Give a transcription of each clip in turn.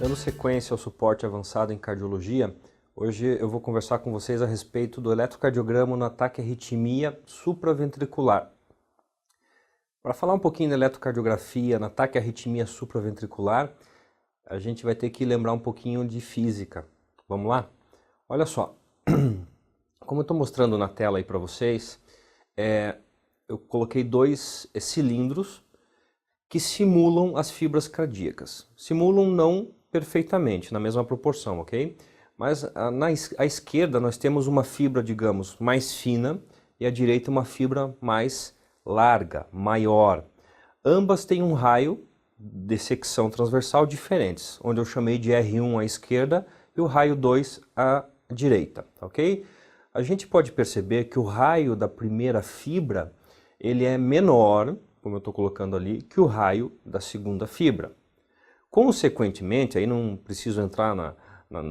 Dando sequência ao suporte avançado em cardiologia, hoje eu vou conversar com vocês a respeito do eletrocardiograma no ataque à arritmia supraventricular. Para falar um pouquinho da eletrocardiografia no ataque à arritmia supraventricular, a gente vai ter que lembrar um pouquinho de física. Vamos lá? Olha só, como eu estou mostrando na tela aí para vocês, eu coloquei dois cilindros que simulam as fibras cardíacas. Simulam não perfeitamente, na mesma proporção, ok? Mas à esquerda nós temos uma fibra, digamos, mais fina e à direita uma fibra mais larga, maior. Ambas têm um raio de secção transversal diferentes, onde eu chamei de R1 à esquerda e o raio 2 à direita, ok? A gente pode perceber que o raio da primeira fibra ele é menor, como eu estou colocando ali, que o raio da segunda fibra. Consequentemente, aí não preciso entrar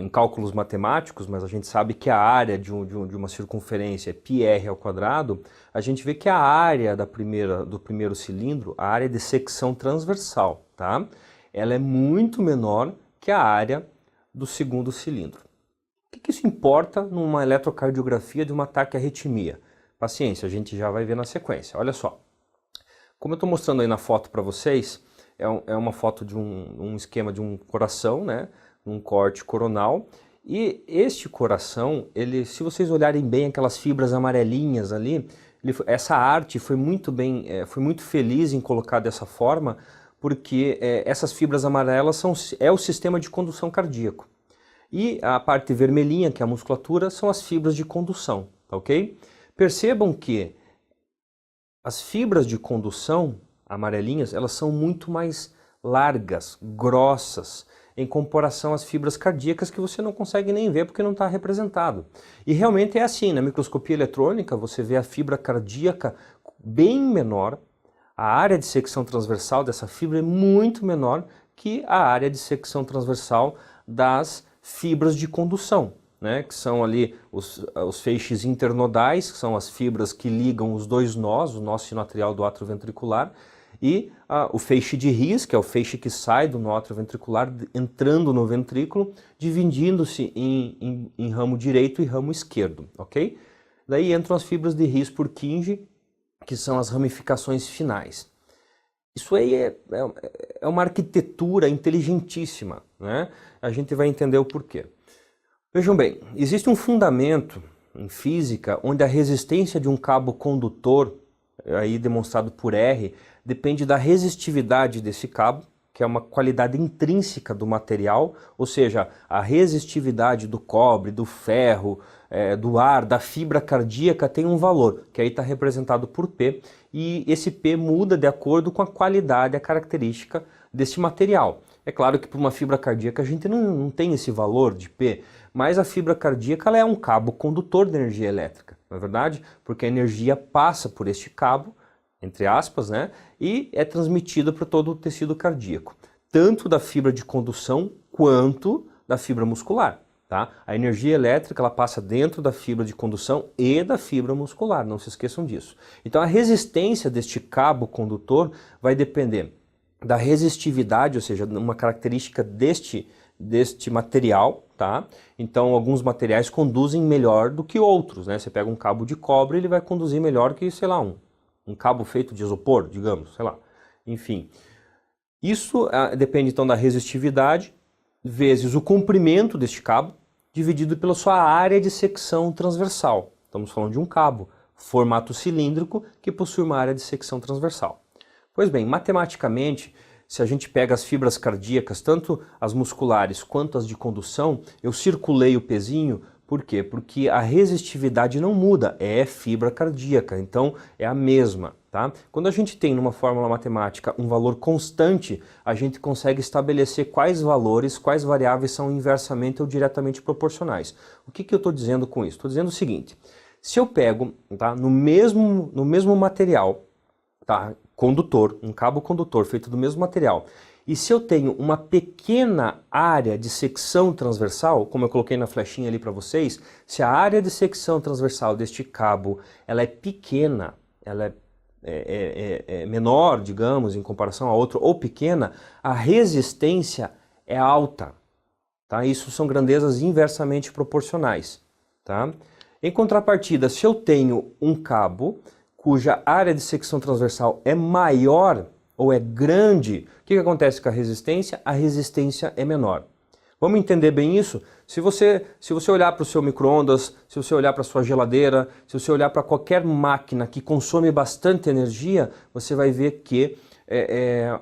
em cálculos matemáticos, mas a gente sabe que a área de uma circunferência é πr ao quadrado, a gente vê que a área do primeiro cilindro, a área de secção transversal, tá? Ela é muito menor que a área do segundo cilindro. O que isso importa numa eletrocardiografia de um ataque à arritmia? Paciência, a gente já vai ver na sequência. Olha só, como eu estou mostrando aí na foto para vocês, é uma foto de um esquema de um coração, né? Um corte coronal. E este coração, se vocês olharem bem aquelas fibras amarelinhas ali, essa arte foi muito feliz em colocar dessa forma, porque essas fibras amarelas é o sistema de condução cardíaco. E a parte vermelhinha, que é a musculatura, são as fibras de condução, tá ok? Percebam que as fibras de condução amarelinhas, elas são muito mais largas, grossas, em comparação às fibras cardíacas que você não consegue nem ver porque não está representado. E realmente é assim, na microscopia eletrônica você vê a fibra cardíaca bem menor, a área de secção transversal dessa fibra é muito menor que a área de secção transversal das fibras de condução, né, que são ali os feixes internodais, que são as fibras que ligam os dois nós, o nó sinoatrial do átrio ventricular, e o feixe de His, que é o feixe que sai do nó atrioventricular, entrando no ventrículo, dividindo-se em ramo direito e ramo esquerdo, ok? Daí entram as fibras de His Purkinje, que são as ramificações finais. Isso aí é uma arquitetura inteligentíssima, né? A gente vai entender o porquê. Vejam bem, existe um fundamento em física onde a resistência de um cabo condutor, aí demonstrado por R, depende da resistividade desse cabo, que é uma qualidade intrínseca do material, ou seja, a resistividade do cobre, do ferro, do ar, da fibra cardíaca tem um valor, que aí está representado por P, e esse P muda de acordo com a qualidade, a característica desse material. É claro que para uma fibra cardíaca a gente não tem esse valor de P, mas a fibra cardíaca ela é um cabo condutor de energia elétrica, não é verdade? Porque a energia passa por este cabo, entre aspas, né? E é transmitida para todo o tecido cardíaco, tanto da fibra de condução quanto da fibra muscular, tá? A energia elétrica ela passa dentro da fibra de condução e da fibra muscular, não se esqueçam disso. Então a resistência deste cabo condutor vai depender da resistividade, ou seja, uma característica deste material, tá? Então alguns materiais conduzem melhor do que outros, né? Você pega um cabo de cobre, ele vai conduzir melhor que, sei lá, um cabo feito de isopor, digamos, sei lá. Enfim, isso depende então da resistividade vezes o comprimento deste cabo dividido pela sua área de secção transversal. Estamos falando de um cabo, formato cilíndrico, que possui uma área de secção transversal. Pois bem, matematicamente, se a gente pega as fibras cardíacas, tanto as musculares quanto as de condução, eu circulei o pezinho. Por quê? Porque a resistividade não muda, é fibra cardíaca, então é a mesma, tá? Quando a gente tem numa fórmula matemática um valor constante, a gente consegue estabelecer quais valores, quais variáveis são inversamente ou diretamente proporcionais. O que eu estou dizendo com isso? Estou dizendo o seguinte, se eu pego, tá, no mesmo material, tá, condutor, um cabo condutor feito do mesmo material, e se eu tenho uma pequena área de secção transversal, como eu coloquei na flechinha ali para vocês, se a área de secção transversal deste cabo ela é pequena, ela é menor, digamos, em comparação a outro, ou pequena, a resistência é alta. Tá? Isso são grandezas inversamente proporcionais. Tá? Em contrapartida, se eu tenho um cabo cuja área de secção transversal é maior ou é grande, o que acontece com a resistência? A resistência é menor. Vamos entender bem isso? Se você olhar para o seu micro-ondas, se você olhar para a sua geladeira, se você olhar para qualquer máquina que consome bastante energia, você vai ver que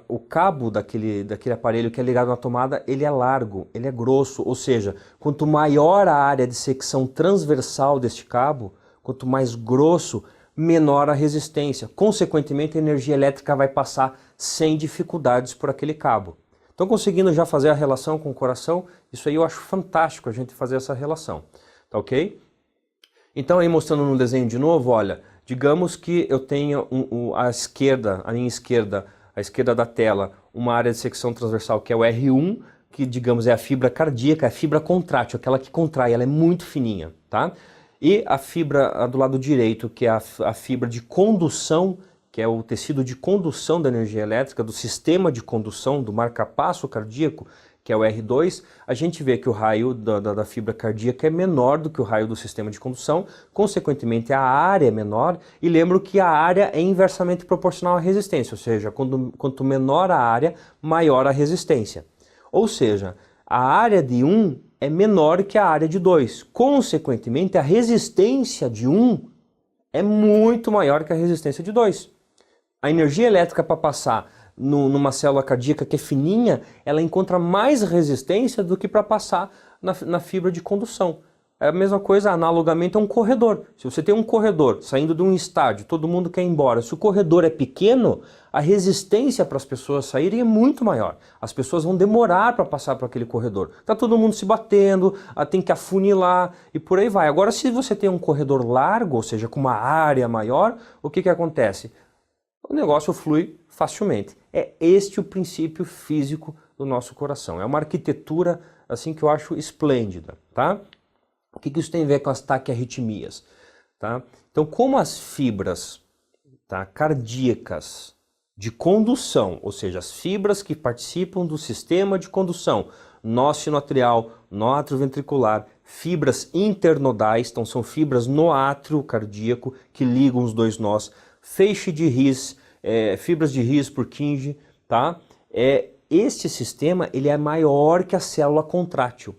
o cabo daquele aparelho que é ligado na tomada, ele é largo, ele é grosso, ou seja, quanto maior a área de secção transversal deste cabo, quanto mais grosso, menor a resistência. Consequentemente, a energia elétrica vai passar sem dificuldades por aquele cabo. Então, conseguindo já fazer a relação com o coração, isso aí eu acho fantástico a gente fazer essa relação, tá ok? Então, aí mostrando no desenho de novo, olha, digamos que eu tenho a linha esquerda, a esquerda da tela, uma área de secção transversal que é o R1, que digamos é a fibra cardíaca, a fibra contrátil, aquela que contrai, ela é muito fininha, tá? E a fibra do lado direito, que é a fibra de condução, que é o tecido de condução da energia elétrica, do sistema de condução, do marcapasso cardíaco, que é o R2, a gente vê que o raio da fibra cardíaca é menor do que o raio do sistema de condução, consequentemente a área é menor, e lembro que a área é inversamente proporcional à resistência, ou seja, quanto menor a área, maior a resistência. Ou seja, a área de 1 é menor que a área de 2, consequentemente a resistência de 1 é muito maior que a resistência de 2. A energia elétrica para passar numa célula cardíaca que é fininha, ela encontra mais resistência do que para passar na fibra de condução. É a mesma coisa, analogamente, a um corredor. Se você tem um corredor saindo de um estádio, todo mundo quer ir embora. Se o corredor é pequeno, a resistência para as pessoas saírem é muito maior. As pessoas vão demorar para passar por aquele corredor. Está todo mundo se batendo, tem que afunilar e por aí vai. Agora, se você tem um corredor largo, ou seja, com uma área maior, o que acontece? O negócio flui facilmente. É este o princípio físico do nosso coração. É uma arquitetura assim que eu acho esplêndida, tá? O que isso tem a ver com as taquiarritmias? Tá? Então, como as fibras, tá, cardíacas de condução, ou seja, as fibras que participam do sistema de condução, nó sinoatrial, nó atrioventricular, fibras internodais, então são fibras no átrio cardíaco que ligam os dois nós, feixe de His, fibras de His-Purkinje, tá? Este sistema ele é maior que a célula contrátil.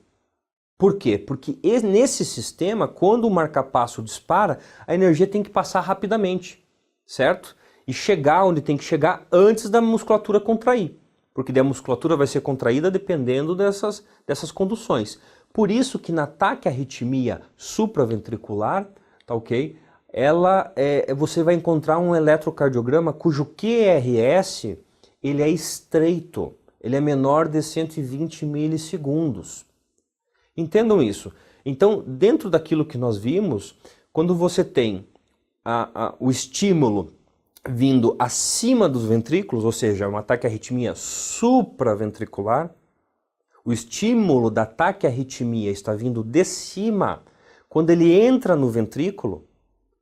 Por quê? Porque nesse sistema, quando o marcapasso dispara, a energia tem que passar rapidamente, certo? E chegar onde tem que chegar antes da musculatura contrair, porque daí a musculatura vai ser contraída dependendo dessas conduções. Por isso que na taquiarritmia supraventricular, tá ok? Você vai encontrar um eletrocardiograma cujo QRS ele é estreito, ele é menor de 120 milissegundos. Entendam isso. Então, dentro daquilo que nós vimos, quando você tem o estímulo vindo acima dos ventrículos, ou seja, uma taquiarritmia supraventricular, o estímulo da taquiarritmia está vindo de cima. Quando ele entra no ventrículo,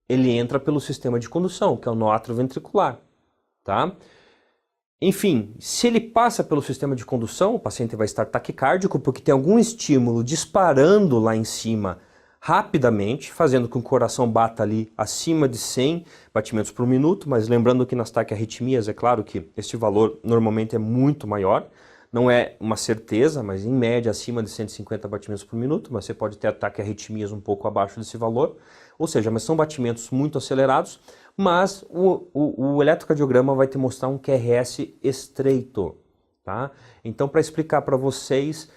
ele entra pelo sistema de condução, que é o nó atrioventricular, tá? Enfim, se ele passa pelo sistema de condução, o paciente vai estar taquicárdico porque tem algum estímulo disparando lá em cima rapidamente, fazendo com que o coração bata ali acima de 100 batimentos por minuto, mas lembrando que nas taquiarritmias, é claro que este valor normalmente é muito maior, não é uma certeza, mas em média acima de 150 batimentos por minuto, mas você pode ter taquiarritmias um pouco abaixo desse valor, ou seja, mas são batimentos muito acelerados, mas o eletrocardiograma vai te mostrar um QRS estreito, tá? Então, para explicar para vocês,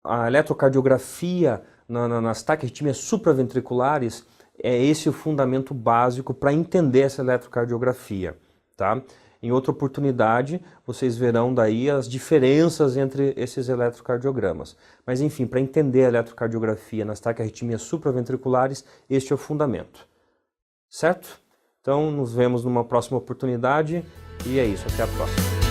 a eletrocardiografia nas taquiarritmias supraventriculares é esse o fundamento básico para entender essa eletrocardiografia, tá? Em outra oportunidade, vocês verão daí as diferenças entre esses eletrocardiogramas. Mas enfim, para entender a eletrocardiografia nas taquiarritmias supraventriculares, este é o fundamento. Certo? Então, nos vemos numa próxima oportunidade e é isso, até a próxima.